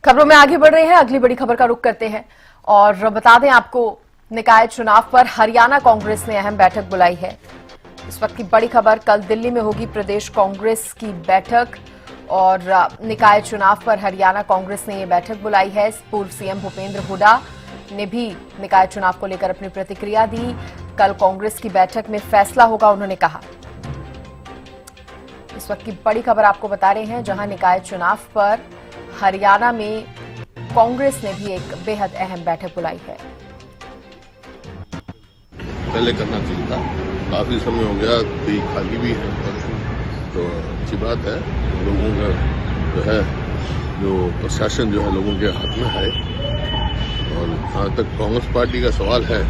खबरों में आगे बढ़ रहे हैं, अगली बड़ी खबर का रुख करते हैं और बता दें आपको, निकाय चुनाव पर हरियाणा कांग्रेस ने अहम बैठक बुलाई है। इस वक्त की बड़ी खबर, कल दिल्ली में होगी प्रदेश कांग्रेस की बैठक और निकाय चुनाव पर हरियाणा कांग्रेस ने यह बैठक बुलाई है। पूर्व सीएम भूपेंद्र हुड्डा ने भी निकाय चुनाव को लेकर अपनी प्रतिक्रिया दी। कल कांग्रेस की बैठक में फैसला होगा, उन्होंने कहा। इस वक्त की बड़ी खबर आपको बता रहे हैं, जहां निकाय चुनाव पर हरियाणा में कांग्रेस ने भी एक बेहद अहम बैठक बुलाई है। पहले करना चाहिए था, काफी समय हो गया, कई खाली भी है, तो अच्छी बात है। लोगों का जो है, जो प्रशासन जो है लोगों के हाथ में है। और जहाँ तक कांग्रेस पार्टी का सवाल है,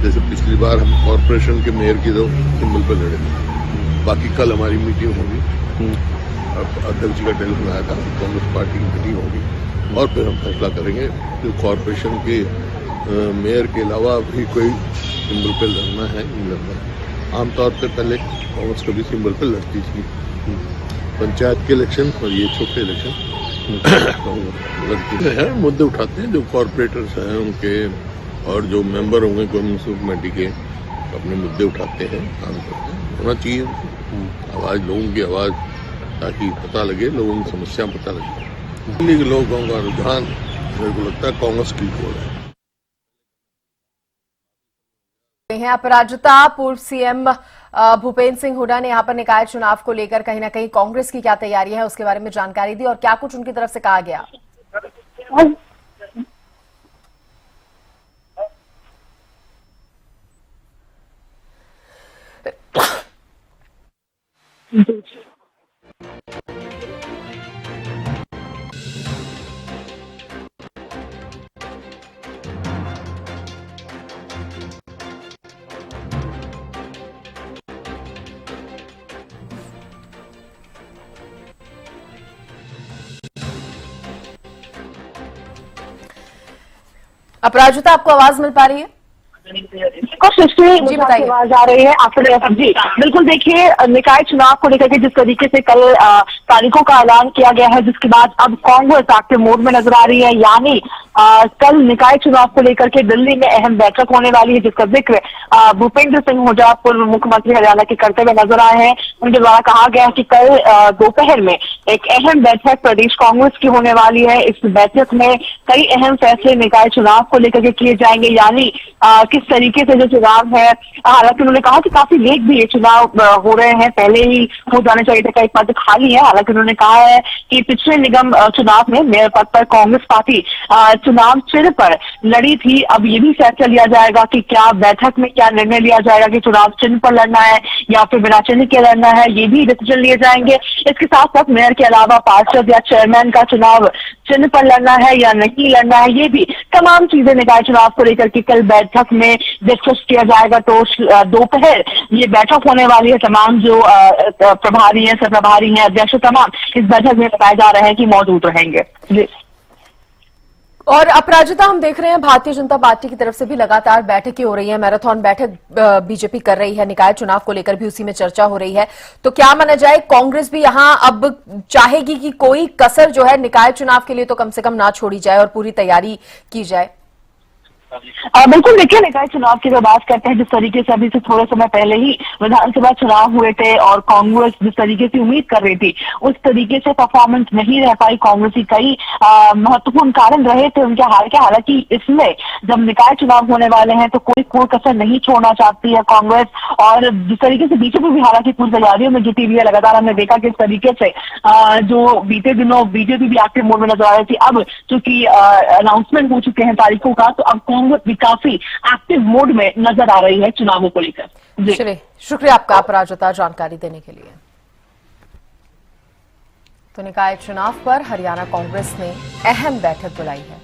जैसे पिछली बार हम कॉरपोरेशन के मेयर की तो सिंबल पर लड़े, बाकी कल हमारी मीटिंग होगी। अब अध्यक्ष जी का टेलीफोन आया था, कांग्रेस पार्टी की मीटिंग होगी और फिर हम फैसला करेंगे कि कॉरपोरेशन के मेयर के अलावा भी कोई सिंबल पे लड़ना है, नहीं लड़ना है। आमतौर पे पहले कांग्रेस कभी सिंबल पे लड़ती थी, पंचायत के इलेक्शन और ये छोटे इलेक्शन लड़ते हैं, मुद्दे उठाते हैं। जो कॉरपोरेटर्स हैं उनके और जो मेंबर होंगे म्युनिसिपल कमेटी के, अपने मुद्दे उठाते हैं, काम करते हैं। होना चाहिए आवाज, लोगों की आवाज, ताकि पता लगे, लोगों की समस्या पता लगे। दिल्ली के लोगों का रुझान मेरे को लगता है कांग्रेस की ओर है। अपराजिता, पूर्व सीएम भूपेंद्र सिंह हुड्डा ने यहां पर निकाय चुनाव को लेकर कहीं ना कहीं कांग्रेस की क्या तैयारी है उसके बारे में जानकारी दी और क्या कुछ उनकी तरफ से कहा गया। अपराजिता, आपको आवाज मिल पा रही है? मुझे आवाज आ रही है आपको? जी बिल्कुल। देखिए, निकाय चुनाव को लेकर के जिस तरीके से कल तारीखों का ऐलान किया गया है, जिसके बाद अब कांग्रेस एक्टिव मोड में नजर आ रही है। यानी कल निकाय चुनाव को लेकर के दिल्ली में अहम बैठक होने वाली है, जिसका जिक्र भूपेंद्र सिंह हुड्डा, पूर्व मुख्यमंत्री हरियाणा के, करते हुए नजर आए हैं। उनके द्वारा कहा गया कि कल दोपहर में एक अहम बैठक प्रदेश कांग्रेस की होने वाली है। इस बैठक में कई अहम फैसले निकाय चुनाव को लेकर के किए जाएंगे। यानी किस तरीके से जो चुनाव है, हालांकि उन्होंने कहा कि काफी लेट भी ये चुनाव हो रहे हैं, पहले ही हो जाने चाहिए था, कई पद खाली है। हालांकि उन्होंने कहा है कि पिछले निगम चुनाव में मेयर पद पर कांग्रेस पार्टी चुनाव चिन्ह पर लड़ी थी। अब ये भी फैसला लिया जाएगा कि क्या बैठक में क्या निर्णय लिया जाएगा कि चुनाव चिन्ह पर लड़ना है या फिर बिना चिन्ह के लड़ना है, ये भी डिसीजन लिए जाएंगे। इसके साथ साथ मेयर के अलावा पार्षद या चेयरमैन का चुनाव चिन्ह पर लड़ना है या नहीं लड़ना है, ये भी तमाम चीजें निकाय चुनाव को लेकर के कल बैठक में डिस्कस किया जाएगा। तो दोपहर ये बैठक होने वाली है। तमाम जो प्रभारी हैं, सह प्रभारी हैं, अध्यक्ष, तमाम इस बैठक में बताया जा रहा है कि मौजूद रहेंगे। जी। और अपराजिता, हम देख रहे हैं भारतीय जनता पार्टी की तरफ से भी लगातार बैठकें हो रही है, मैराथन बैठक बीजेपी कर रही है, निकाय चुनाव को लेकर भी उसी में चर्चा हो रही है। तो क्या माना जाए, कांग्रेस भी यहां अब चाहेगी कि कोई कसर जो है निकाय चुनाव के लिए तो कम से कम ना छोड़ी जाए और पूरी तैयारी की जाए? बिल्कुल। देखिए, निकाय चुनाव की जब बात करते हैं, जिस तरीके से अभी से थोड़े समय पहले ही विधानसभा चुनाव हुए थे और कांग्रेस जिस तरीके से उम्मीद कर रही थी, उस तरीके से परफॉर्मेंस नहीं रह पाई कांग्रेस की। कई महत्वपूर्ण कारण रहे थे उनके हाल के। हालांकि इसमें जब निकाय चुनाव होने वाले हैं तो कोई कसर नहीं छोड़ना चाहती है कांग्रेस। और जिस तरीके से बीजेपी भी हालांकि पूरी तैयारियों में जुटी हुई है, लगातार हमने देखा कि इस तरीके से जो बीते दिनों बीजेपी भी एक्टिव मोड में नजर आ रही थी। अब चूंकि अनाउंसमेंट हो चुके हैं तारीखों का, तो अब कांग्रेस भी काफी एक्टिव मोड में नजर आ रही है चुनावों को लेकर। चलिए, शुक्रिया आपका अपराजिता जानकारी देने के लिए। तो निकाय चुनाव पर हरियाणा कांग्रेस ने अहम बैठक बुलाई है।